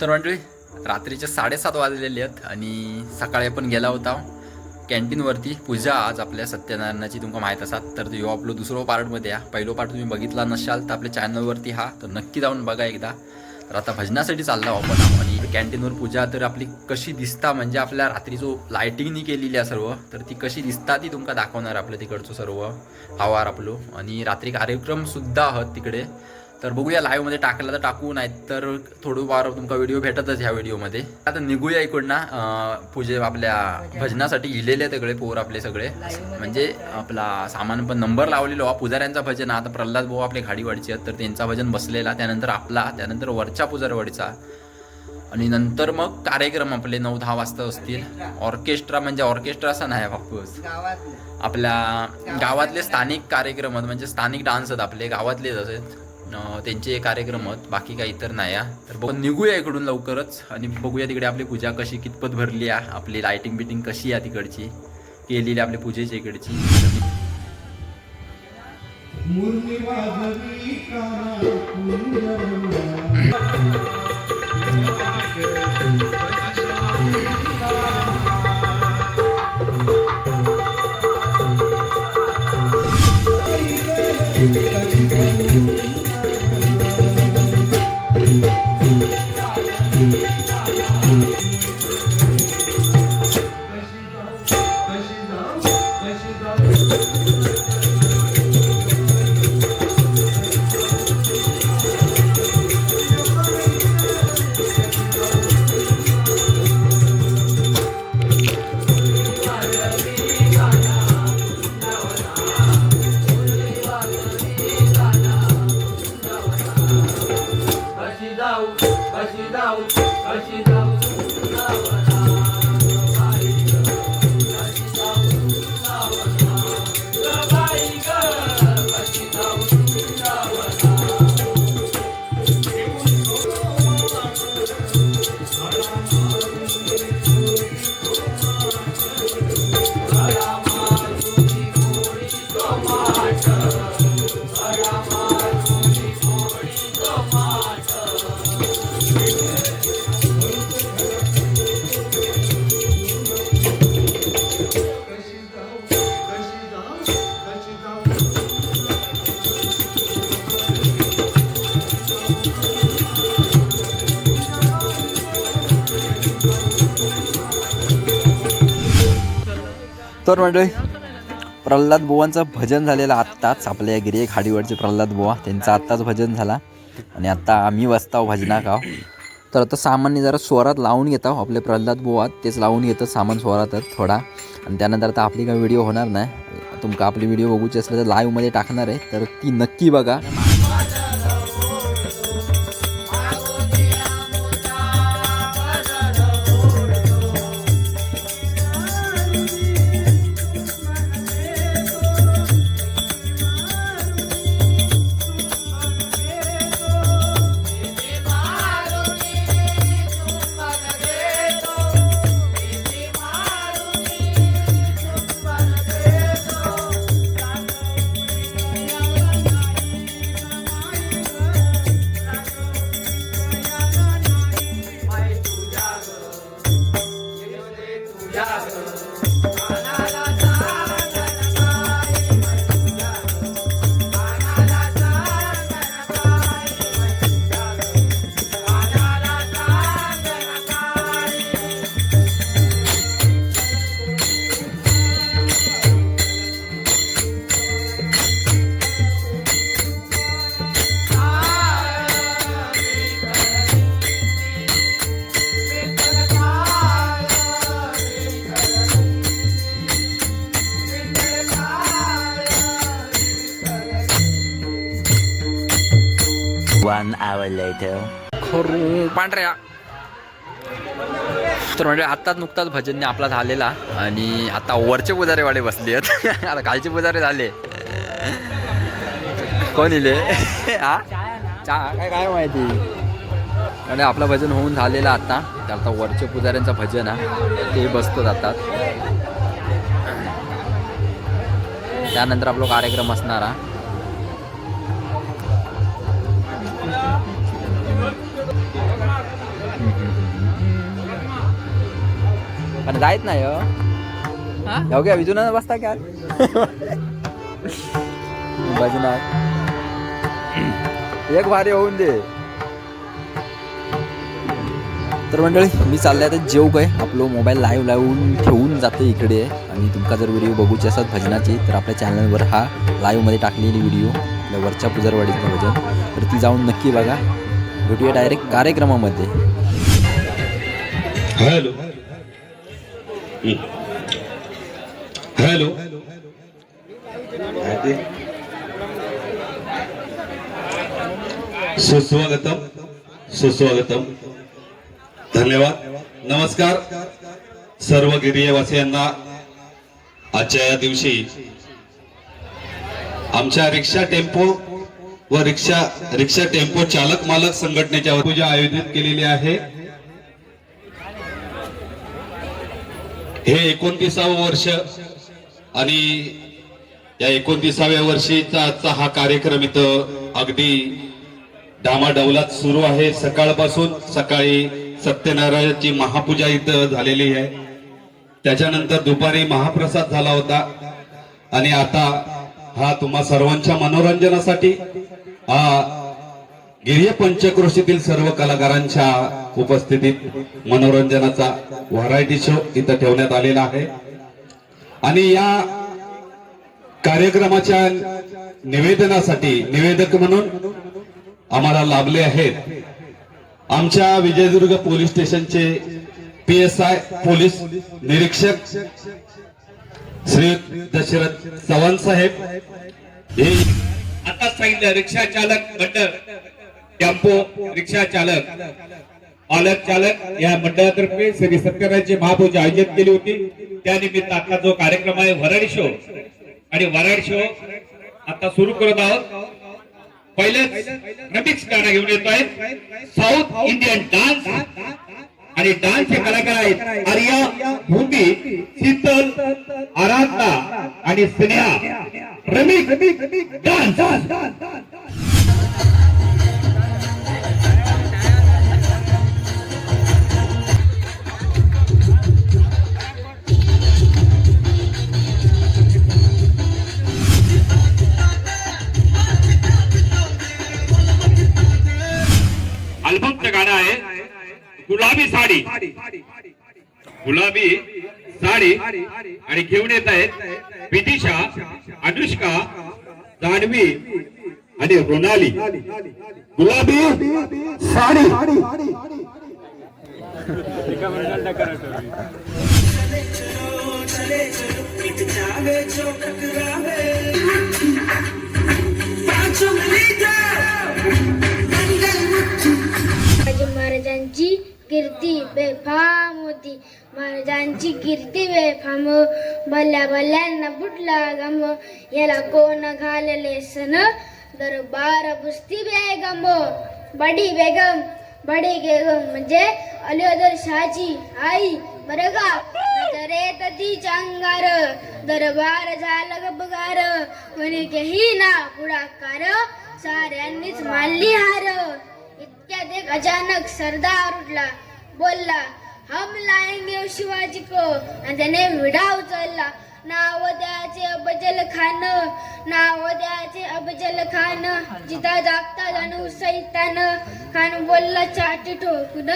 तर मंडळी रात्रीचे 7:30 वाजलेले आहेत आणि सकाळी आपण गेला होता कॅन्टीनवरती पूजा आज आपल्या सत्यनारायणाची तुमका माहीत असात तर तो आपलं दुसरं पार्टमध्ये पहिलो पार्ट तुम्ही बघितला नसाल तर आपल्या चॅनलवरती तर नक्की जाऊन बघा एकदा. तर आता भजनासाठी चाललो आपण आणि कॅन्टीनवर पूजा तर आपली कशी दिसता म्हणजे आपल्या रात्री जो लायटिंगनी केलेली आहे सर्व तर ती कशी दिसता ती तुमका दाखवणार आपल्या तिकडचं सर्व आवार आपलो आणि रात्री कार्यक्रमसुद्धा आहोत तिकडे. तर बघूया लाईव्हमध्ये टाकला तर टाकू नाही तर थोडं वार तुमका व्हिडिओ भेटतच ह्या व्हिडिओमध्ये. आता निघूया इकडनं पूजे आपल्या भजनासाठी इलेले सगळे पोर आपले सगळे म्हणजे आपला सामान पण नंबर लावलेलो पुजाऱ्यांचा भजन. आता प्रल्हाद भाऊ आपले गाडीवाडीचे आहेत तर त्यांचा भजन बसलेला त्यानंतर आपला त्यानंतर वरच्या पुजारवाडीचा आणि नंतर मग कार्यक्रम आपले 9-10 वाजता असतील. ऑर्केस्ट्रा म्हणजे ऑर्केस्ट्रा असा नाही बापूस आपल्या गावातले स्थानिक कार्यक्रम म्हणजे स्थानिक डान्स आहेत आपले गावातलेच असेल त्यांचे कार्यक्रम आहेत बाकी काही तर नाही. तर बघून निघूया इकडून लवकरच आणि बघूया तिकडे आपली पूजा कशी कितपत भरली आहे आपली लायटिंग बिटिंग कशी आहे तिकडची केलेली आपल्या पूजेची इकडची. तर मंडळी प्रल्हाद बुवांचं भजन झालेलं आत्ताच आपल्या गिरे खाडीवरचे प्रल्हाद बुवा त्यांचं आत्ताच भजन झाला आणि आत्ता आम्ही वाजताव भजनाकाव. तर आता सामान्य जरा स्वरात लावून घेतो आपले प्रल्हाद बुवा तेच लावून घेतं सामान स्वरातच थोडा आणि त्यानंतर आता आपली काही व्हिडिओ होणार नाही. तुमका आपली व्हिडिओ बघूची असलं तर लाईव्हमध्ये टाकणार आहे तर ती नक्की बघा. One hour later. खरू पांढऱ्या. तर म्हणजे आत्ताच नुकताच भजनने आपला झालेला आणि आता वरचे पुजारे वाडे बसले आहेत आता खालचे पुजारे झाले कोण इले हा चहा काय काय माहिती आणि आपलं भजन होऊन झालेलं आता तर आता वरचे पुजाऱ्यांचं भजन ते बसतो जातात त्यानंतर आपला कार्यक्रम असणार पण जायत नाही हो काय विजून बसता काय भजनात एक भारी होऊन दे. तर मंडळी मी चालले आता जेव काय आपलं मोबाईल लाईव्ह लावून ठेवून जाते इकडे. आणि तुमका जर व्हिडिओ बघूचे असतात भजनाची तर आपल्या चॅनलवर हा लाईव्हमध्ये टाकलेली व्हिडिओ आपल्या वरच्या पुजारवाडीचं भजन तर ती जाऊन नक्की बघा. भेटूया डायरेक्ट कार्यक्रमामध्ये. हॅलो हॅलो सुस्वागतम सुस्वागतम. धन्यवाद. नमस्कार सर्व गिरियवासियांना. आजच्या या दिवशी आमच्या रिक्षा टेम्पो व रिक्षा टेम्पो चालक मालक संघटनेच्या पूजा आयोजित केलेली आहे. हे 29वे वर्ष आणि या 29व्या वर्षीचा आजचा हा कार्यक्रम इथं अगदी डामाडौलात सुरू आहे. सकाळपासून सकाळी सत्यनारायणाची महापूजा इथं झालेली आहे. त्याच्यानंतर दुपारी महाप्रसाद झाला होता आणि आता हा तुम्हा सर्वांच्या मनोरंजनासाठी हा गिर्य पंचक्रोशीतील सर्व कलाकारांच्या उपस्थितीत मनोरंजनाचा व्हरायटी शो इथं ठेवण्यात आलेला आहे. आणि या कार्यक्रमाच्या निवेदनासाठी निवेदक म्हणून आम्हाला लाभले आहेत आमच्या विजयदुर्ग पोलीस स्टेशनचे PSI पोलीस निरीक्षक श्री दशरथ चव्हाण साहेब. हे आता सांगितलं रिक्षा चालक मंडळ टेम्पो रिक्षा चालक पालक चालक या मंडळातर्फे श्री सत्यनारायणची महापूजा आयोजित केली होती. त्यानिमित्त आता जो कार्यक्रम आहे वराडी शो आणि वराडी शो आता सुरू करत आहोत. पहिले रमिक्स गाणं घेऊन येतो आहे साऊथ इंडियन डान्स आणि डान्सचे कलाकार आहेत आर्या भूमी शीतल आराधना आणि स्नेहा. रमिक्स डान्स. अल्बमचं गाणं आहे गुलाबी साडी. गुलाबी साडी आणि घेऊन येत आहेत विदिशा, अनुष्का, जान्हवी आणि रोनाली. गुलाबी साडी. महाराजांची कीर्ती बेफाम होती. महाराजांची कीर्ती बेफाम भल्या भल्यांना बुटला गम. याला कोण घालले सन दरबार बुस्ती बेगम. बडी बेगम म्हणजे अलिओदर शहाची आई बरं का. नजरेत तिच्या अंगार दरबार झालं गबगार. म्हणे ही ना पुढाकार साऱ्यांनीच मानली हार. इतक्यात एक अचानक सरदार उठला बोलला हम लाएंगे शिवाजी को. आणि त्याने विडा उचलला. नाव द्याचे अफजल खान, नाव द्याचे अफजल खान. जिता जागता जाणू सैतान. खान बोलला चाटी ठोकून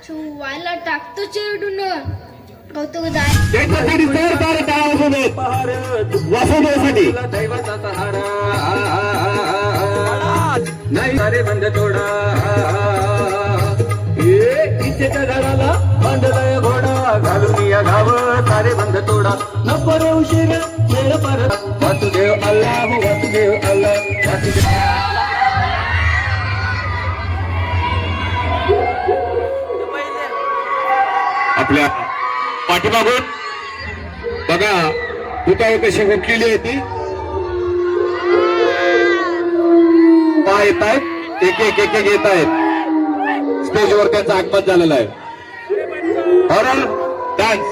शिवाला टाकतो चिरडून. कौतुक जाय नाही सारे बंद तोडा. इच्छेच्या झाडाला बांधलाय घोडा घालून या गाव सारे बंद तोडा. नको रे उशीर वेळ परत. वासुदेव अल्लाह वासुदेव अल्लाह वासुदेव. आपल्या पाठीमागून बघा पुतळे कशी उठलेली आहे ती. पाय येत आहेत एक एक एक एक येत आहेत. स्टेजवर त्यांचा आगमन झालेला आहे. Horror dance